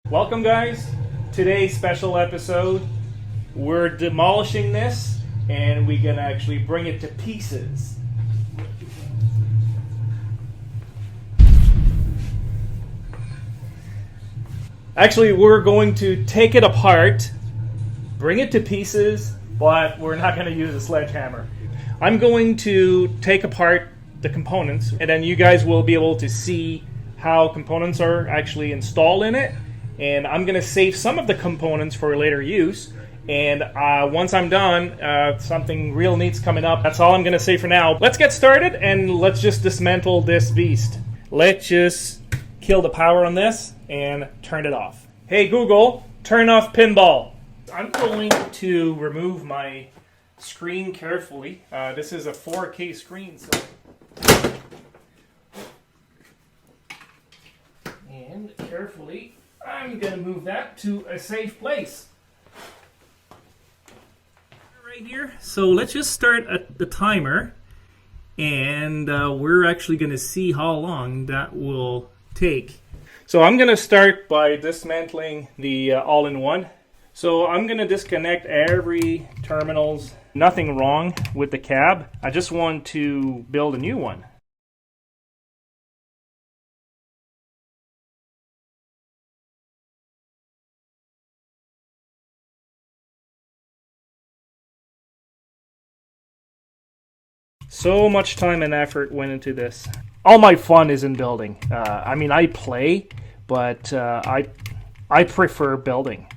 Welcome guys, today's special episode. We're demolishing this and we're gonna actually bring it to pieces. Actually, we're going to take it apart, bring it to pieces, but we're not gonna use a sledgehammer. I'm going to take apart the components and then you guys will be able to see how components are actually installed in it. And I'm going to save some of the components for later use. And once I'm done, something real neat's coming up. That's all I'm going to say for now. Let's get started and let's just dismantle this beast. Let's just kill the power on this and turn it off. Hey Google, turn off Pinball. I'm going to remove my screen carefully. This is a 4K screen. And carefully, I'm going to move that to a safe place. Right here. So let's just start at the timer. And we're actually going to see how long that will take. So I'm going to start by dismantling the all-in-one. So I'm going to disconnect every terminals. Nothing wrong with the cab. I just want to build a new one. So much time and effort went into this. All my fun is in building. I mean, I play, but I prefer building.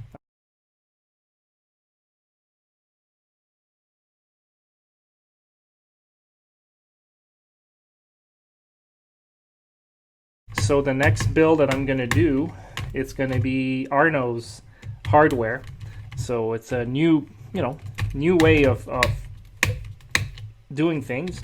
So the next build that I'm gonna do, it's gonna be Arno's hardware. So it's a new, new way of doing things.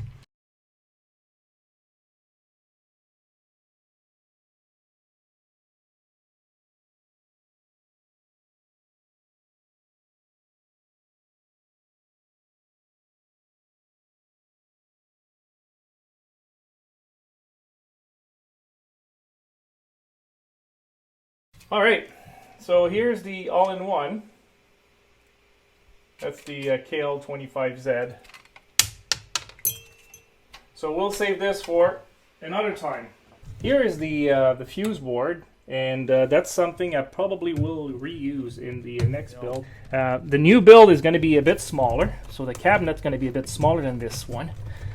All right, so here's the all-in-one. That's the KL25Z. So we'll save this for another time. Here is the fuse board, and that's something I probably will reuse in the next build. The new build is going to be a bit smaller, so the cabinet's going to be a bit smaller than this one.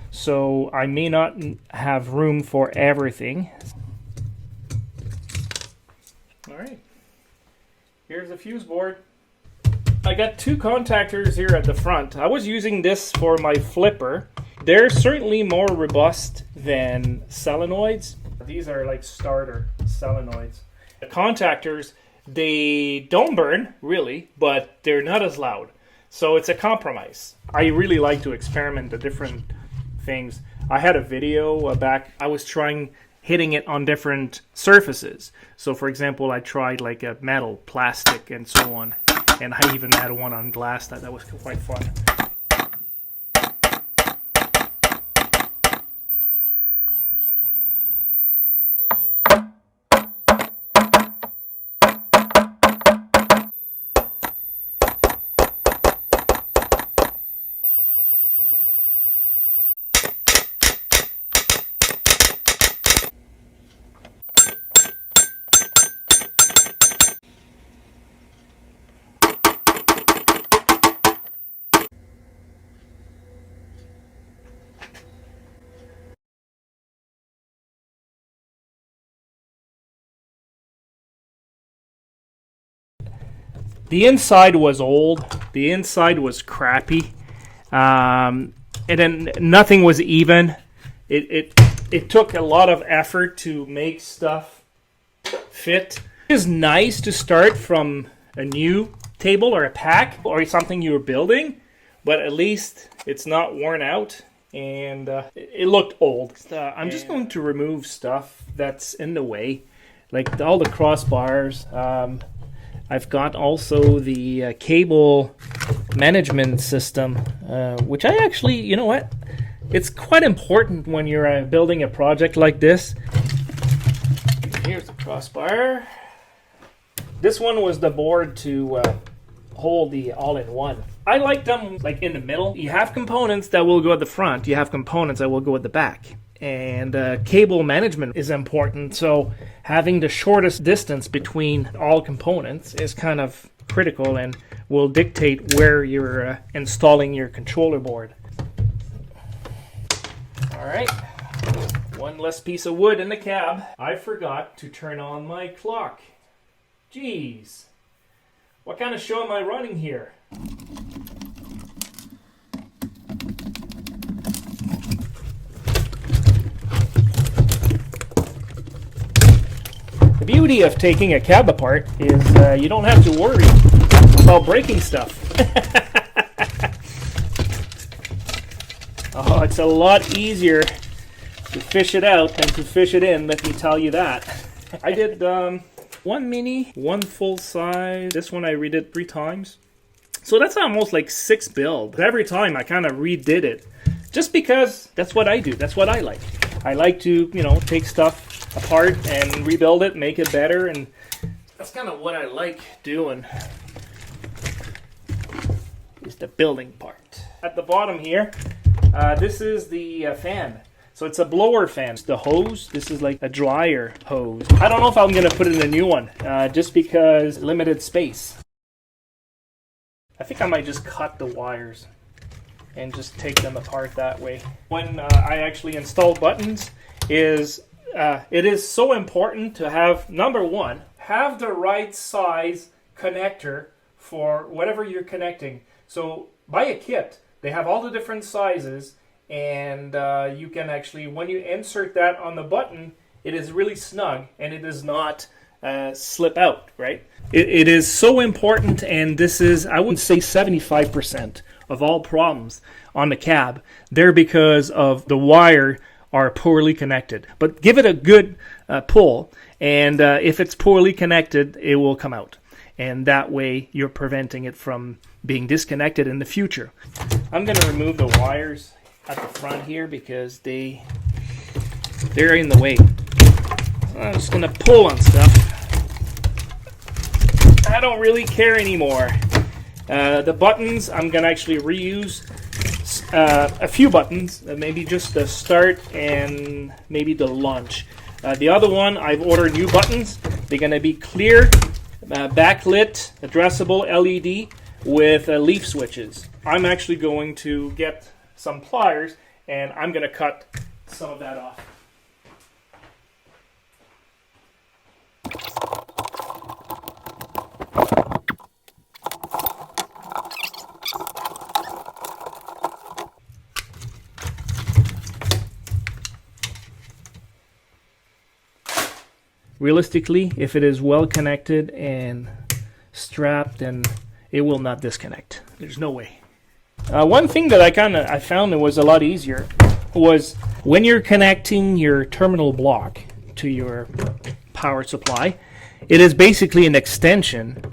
So I may not have room for everything. All right, here's the fuse board. I got two contactors here at the front. I was using this for my flipper. They're certainly more robust than solenoids. These are like starter solenoids. The contactors, they don't burn, really, but they're not as loud. So it's a compromise. I really like to experiment the different things. I had a video back, I was trying hitting it on different surfaces. So for example, I tried like a metal, plastic, and so on. And I even had one on glass. That was quite fun. The inside was old. The inside was crappy, and then nothing was even. It took a lot of effort to make stuff fit. It is nice to start from a new table or a pack or something you were building, but at least it's not worn out and it looked old. I'm just going to remove stuff that's in the way, like all the crossbars. I've got also the cable management system, which I actually, you know what? It's quite important when you're building a project like this. Here's the crossbar. This one was the board to hold the all-in-one. I like them like in the middle. You have components that will go at the front. You have components that will go at the back. And cable management is important. So having the shortest distance between all components is kind of critical and will dictate where you're installing your controller board. All right. One less piece of wood in the cab. I forgot to turn on my clock. Jeez. What kind of show am I running here? The beauty of taking a cab apart is you don't have to worry about breaking stuff. Oh, it's a lot easier to fish it out than to fish it in, let me tell you that. I did one mini, one full size. This one I redid 3 times. So that's almost like 6 builds. Every time I kind of redid it. Just because that's what I do. That's what I like. I like to, you know, take stuff apart and rebuild it, make it better. And that's kind of what I like doing. Is the building part. At the bottom here, this is the fan. So it's a blower fan. The hose, this is like a dryer hose. I don't know if I'm going to put in a new one, just because limited space. I think I might just cut the wires and just take them apart that way. When I actually install buttons, it is so important to have, number one, have the right size connector for whatever you're connecting. So buy a kit. They have all the different sizes. And you can actually, when you insert that on the button, it is really snug and it does not slip out, right? It is so important, and this is, I would say 75% of all problems on the cab. They're because of the wire are poorly connected. But give it a good pull, and if it's poorly connected, it will come out. And that way you're preventing it from being disconnected in the future. I'm going to remove the wires at the front here because they're in the way. I'm just gonna pull on stuff. I don't really care anymore. The buttons, I'm gonna actually reuse a few buttons, maybe just the start and maybe the launch. The other one, I've ordered new buttons. They're gonna be clear, backlit, addressable LED with leaf switches. I'm actually going to get some pliers, and I'm going to cut some of that off. Realistically, if it is well connected and strapped, then it will not disconnect. There's no way. One thing that I found that was a lot easier was when you're connecting your terminal block to your power supply, it is basically an extension,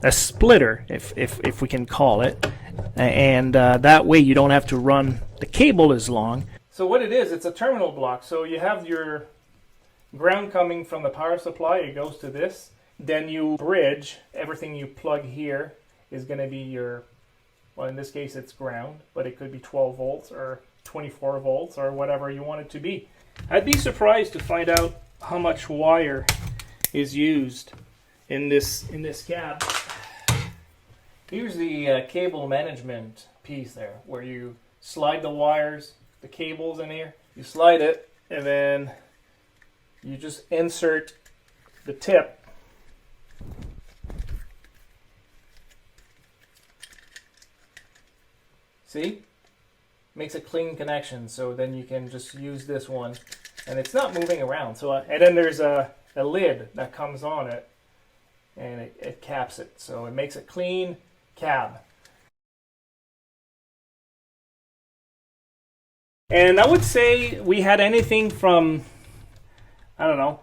a splitter, if we can call it, and that way you don't have to run the cable as long. So what it is, it's a terminal block. So you have your ground coming from the power supply, it goes to this. Then you bridge, everything you plug here is going to be your, well, in this case it's ground, but it could be 12 volts or 24 volts or whatever you want it to be. I'd be surprised to find out how much wire is used in this cab. Here's the cable management piece there, where you slide the wires, the cables in here. You slide it, and then you just insert the tip. See? Makes a clean connection, so then you can just use this one, and it's not moving around. So, and then there's a lid that comes on it, and it caps it. So it makes a clean cab. And I would say we had anything from, I don't know,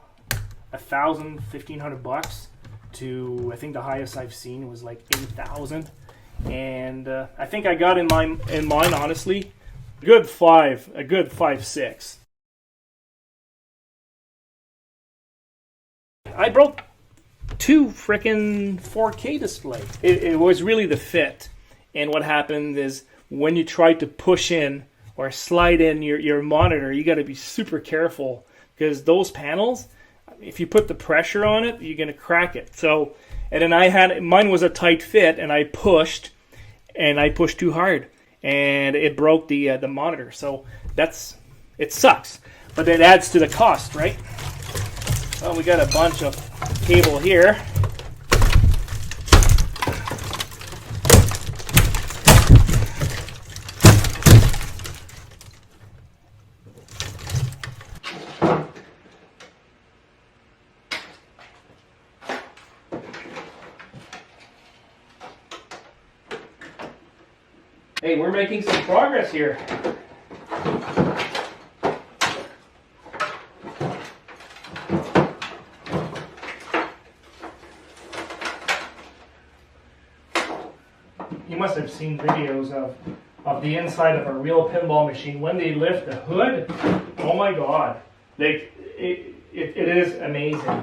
$1,000, $1,500 to, I think the highest I've seen was like 8,000. And I think I got in mine honestly, a good 5.6. I broke 2 frickin' 4K display. It was really the fit. And what happened is when you try to push in or slide in your monitor, you got to be super careful because those panels, if you put the pressure on it, you're going to crack it. So, and then mine was a tight fit, and I pushed too hard, and it broke the monitor. So it sucks, but it adds to the cost, right? Well, we got a bunch of cable here. Hey, we're making some progress here. You must have seen videos of the inside of a real pinball machine. When they lift the hood, oh my God. It is amazing.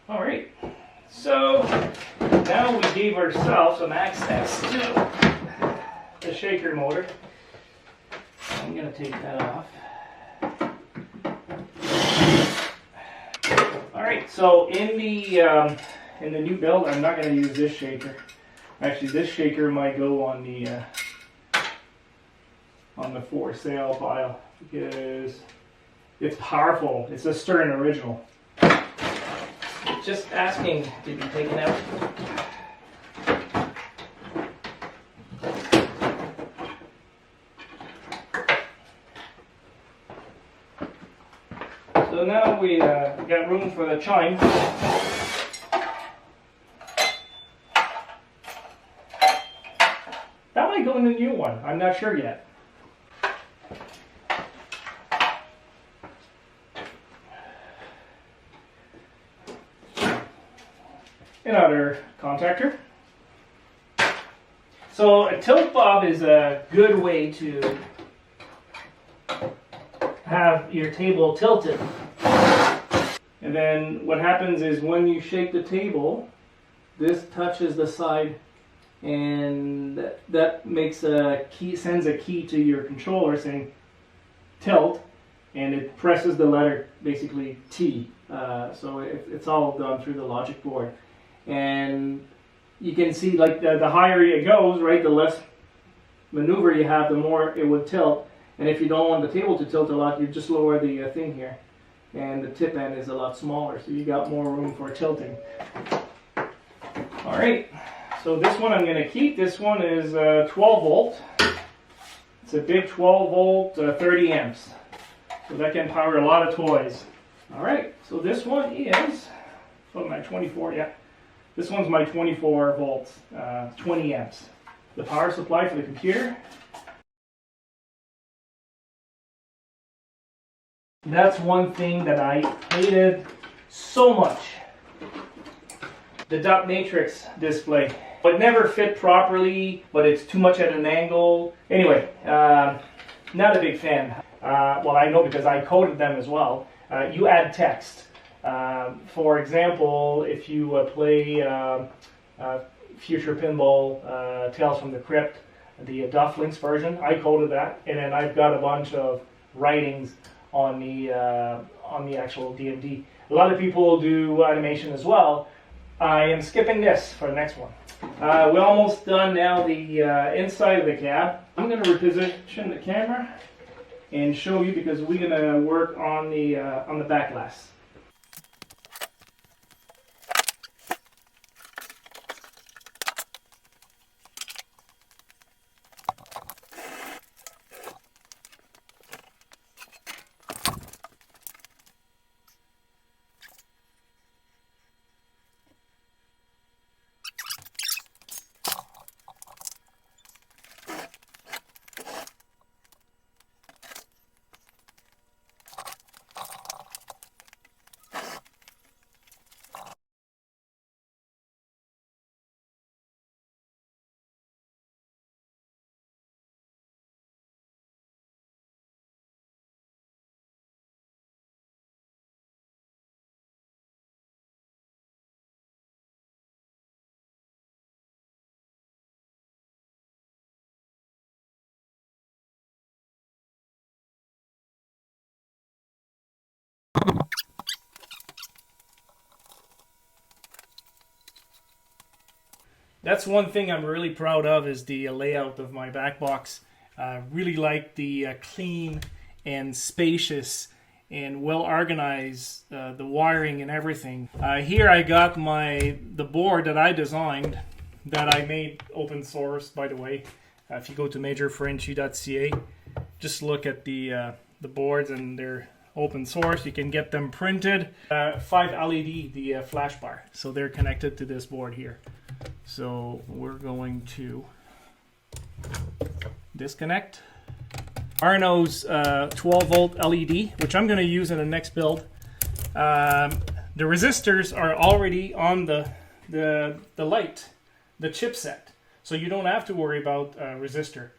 All right, so now we gave ourselves some access to the shaker motor. I'm going to take that off. All right, so in the new build, I'm not going to use this shaker. Actually, this shaker might go on the for sale pile because it's powerful. It's a Stern original. Just asking to be taken out. So now we got room for the chime. That might go in the new one. I'm not sure yet. Another contactor. So a tilt bob is a good way to have your table tilted. And then what happens is when you shake the table, this touches the side, and that makes a key, sends a key to your controller saying tilt, and it presses the letter basically T. So it's all done through the logic board. And you can see, like, the higher it goes, right, the less maneuver you have, the more it would tilt. And if you don't want the table to tilt a lot, you just lower the thing here, and the tip end is a lot smaller, so you got more room for tilting. All right, so this one I'm going to keep. This one is 12 volt. It's a big 12 volt, 30 amps, so that can power a lot of toys. All right, so this one is, what am I, 24? Yeah. This one's my 24 volts, 20 amps. The power supply for the computer. That's one thing that I hated so much. The dot matrix display. It never fit properly, but it's too much at an angle. Anyway, not a big fan. Well, I know because I coded them as well. You add text. For example, if you play Future Pinball Tales from the Crypt, the Duff Links version, I coded that, and then I've got a bunch of writings on the actual DMD. A lot of people do animation as well. I am skipping this for the next one. We're almost done now. The inside of the cab. I'm going to reposition the camera and show you because we're going to work on the backglass. That's one thing I'm really proud of is the layout of my Backbox. Really like the clean and spacious and well organized the wiring and everything. Here I got the board that I designed, that I made open source, by the way. If you go to majorfrenchy.ca, just look at the boards, and they're open source. You can get them printed. 5 LED, the flash bar, so they're connected to this board here. So we're going to disconnect Arno's 12 volt LED, which I'm going to use in the next build. The resistors are already on the light, the chipset, so you don't have to worry about resistor.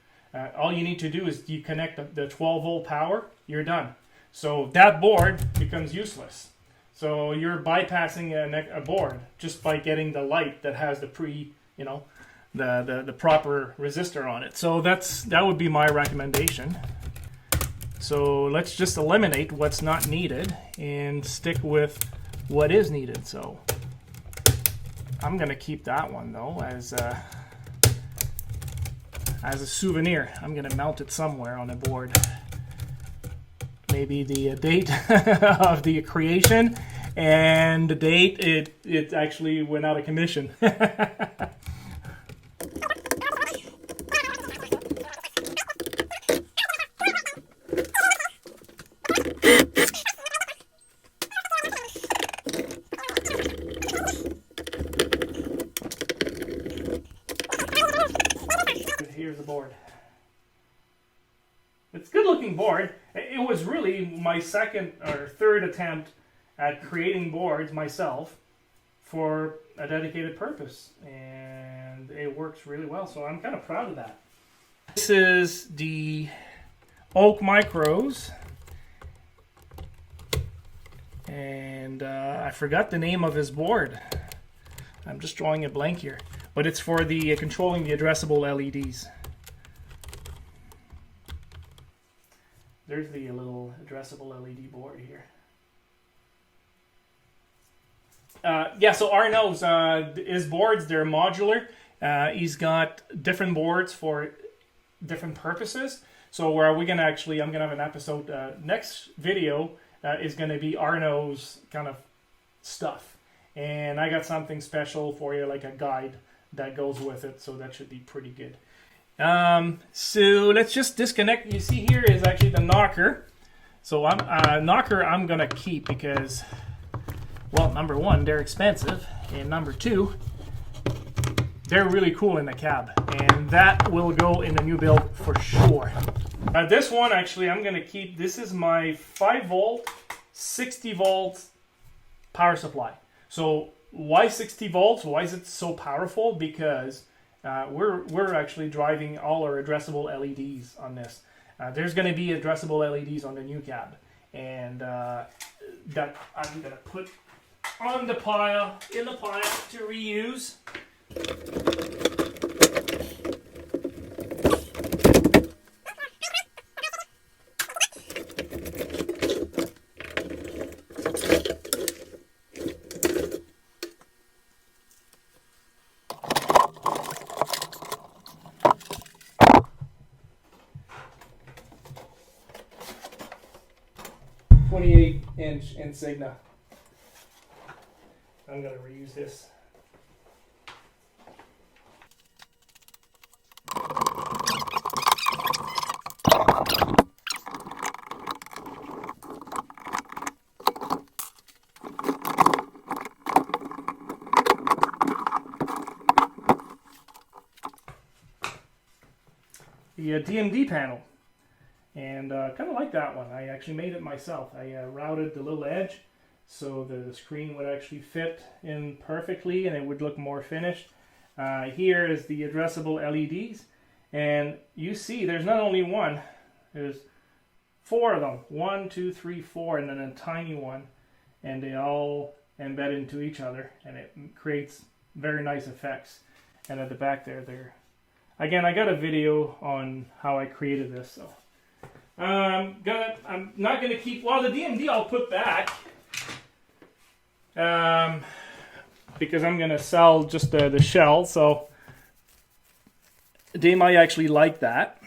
All you need to do is you connect the 12 volt power, you're done. So that board becomes useless. So you're bypassing a board just by getting the light that has the the proper resistor on it. So that would be my recommendation. So let's just eliminate what's not needed and stick with what is needed. So I'm gonna keep that one though as a souvenir. I'm gonna mount it somewhere on a board. Maybe the date of the creation and the date it actually went out of commission. Here's the board. It's a good looking board. It was really my second or third attempt at creating boards myself for a dedicated purpose, and it works really well, so I'm kind of proud of that. This is the Oak Micros, and I forgot the name of his board. I'm just drawing a blank here, but it's for the controlling the addressable LEDs. There's the little addressable LED board here. Yeah, so Arno's, his boards, they're modular. He's got different boards for different purposes. So where are we going to actually, I'm going to have an episode, next video is going to be Arno's kind of stuff. And I got something special for you, like a guide that goes with it, so that should be pretty good. So let's just disconnect. You see here is actually the knocker. So knocker I'm gonna keep because, well, number one, they're expensive, and number two, they're really cool in the cab, and that will go in the new build for sure. This one actually I'm gonna keep. This is my 5 volt 60 volt power supply. So why 60 volts? Why is it so powerful? Because we're actually driving all our addressable LEDs on this. There's going to be addressable LEDs on the new cab, and that I'm going to put on the pile, in the pile to reuse. Inch Insignia. I'm going to reuse this. The DMD panel. And kind of like that one. I actually made it myself. I routed the little edge so the screen would actually fit in perfectly and it would look more finished. Here is the addressable LEDs. And you see there's not only one, there's 4 of them. 1, 2, 3, 4, and then a tiny one. And they all embed into each other and it creates very nice effects. And at the back there, again, I got a video on how I created this. So I'm not not going to keep. Well, the DMD I'll put back. Because I'm going to sell just the shell, so they might actually like that.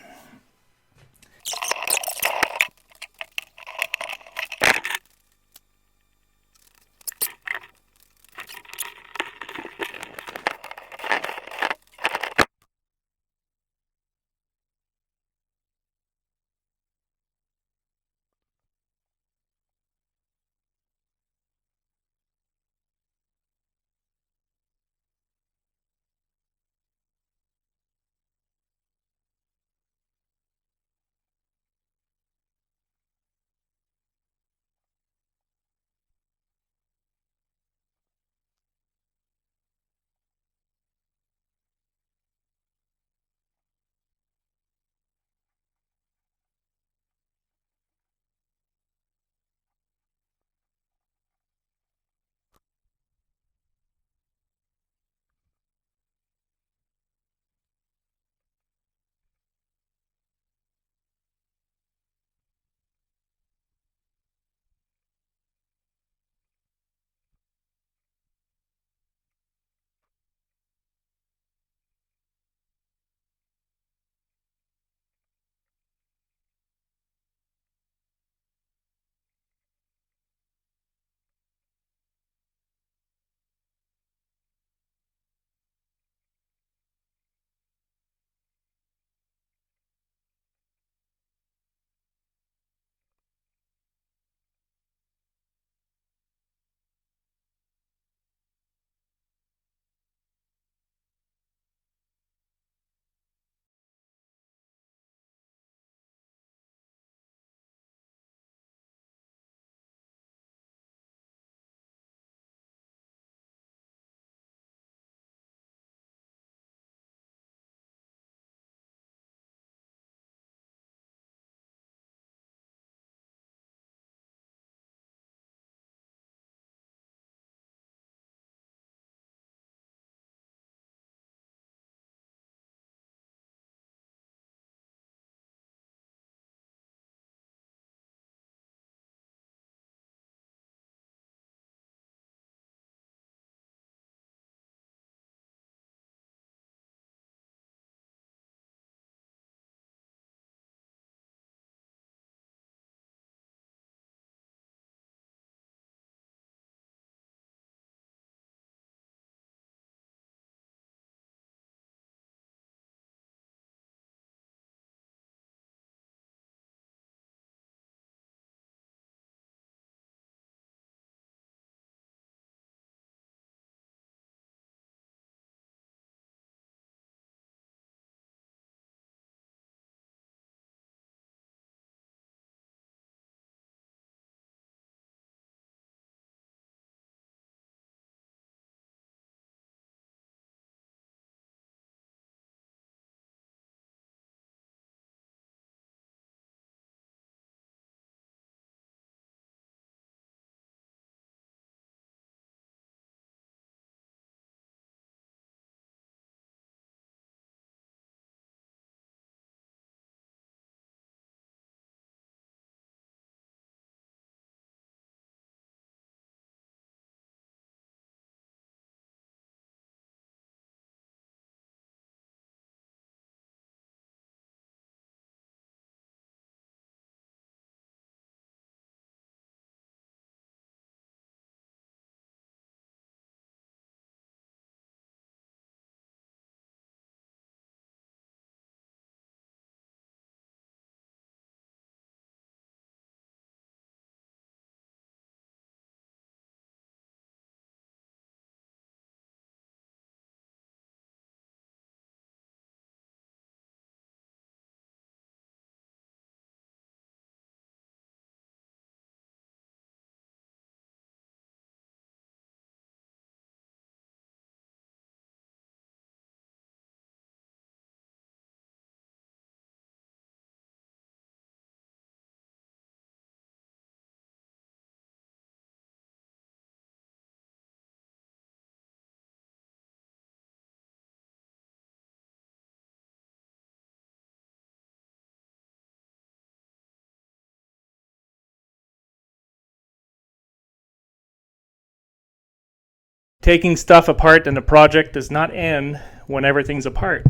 Taking stuff apart in the project does not end when everything's apart.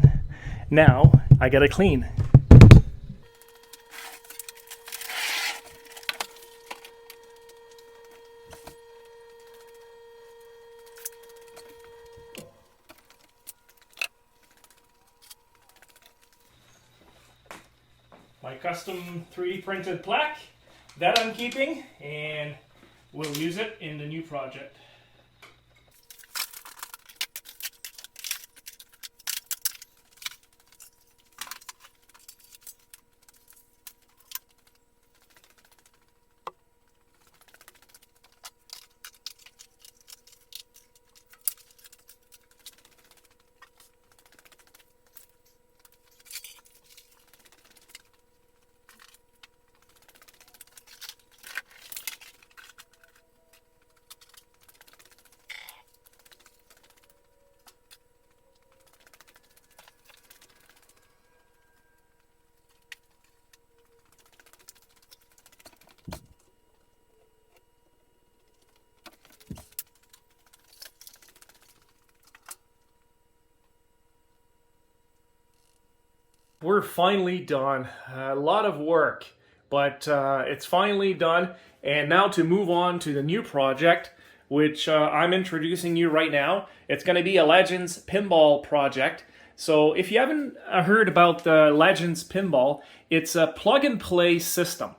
Now, I gotta clean. My custom 3D printed plaque that I'm keeping, and we'll use it in the new project. We're finally done. A lot of work, but it's finally done. And now to move on to the new project, which I'm introducing you right now. It's going to be a Legends Pinball project. So if you haven't heard about the Legends Pinball, it's a plug-and-play system.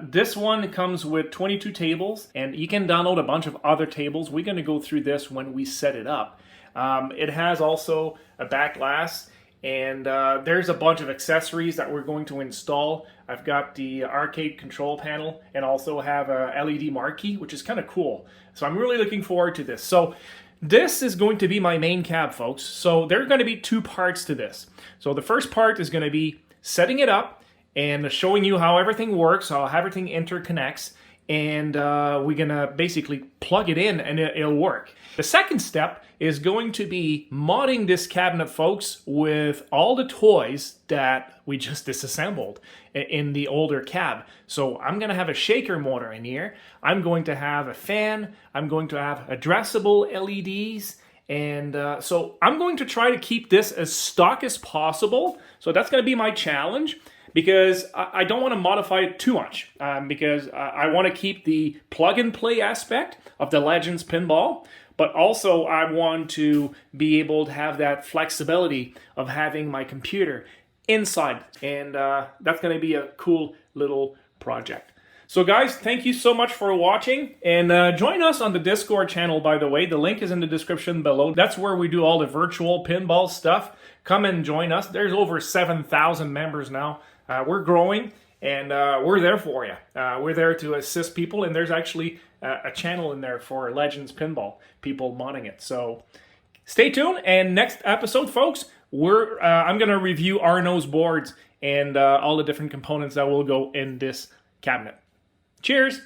This one comes with 22 tables, and you can download a bunch of other tables. We're going to go through this when we set it up. It has also a Backglass, and there's a bunch of accessories that we're going to install. I've got the arcade control panel and also have a LED marquee, which is kind of cool. So I'm really looking forward to this. So this is going to be my main cab, folks. So there are going to be two parts to this. So the first part is going to be setting it up and showing you how everything works, how everything interconnects, and we're going to basically plug it in and it'll work. The second step is going to be modding this cabinet, folks, with all the toys that we just disassembled in the older cab. So I'm going to have a shaker motor in here. I'm going to have a fan. I'm going to have addressable LEDs. And so I'm going to try to keep this as stock as possible. So that's going to be my challenge, because I don't want to modify it too much, because I want to keep the plug-and-play aspect of the Legends Pinball, but also I want to be able to have that flexibility of having my computer inside, and that's going to be a cool little project. So guys, thank you so much for watching, and join us on the Discord channel, by the way. The link is in the description below. That's where we do all the virtual pinball stuff. Come and join us. There's over 7,000 members now. We're growing, and we're there for you. We're there to assist people, and there's actually a channel in there for Legends Pinball, people modding it. So stay tuned, and next episode, folks, I'm going to review Arno's boards and all the different components that will go in this cabinet. Cheers!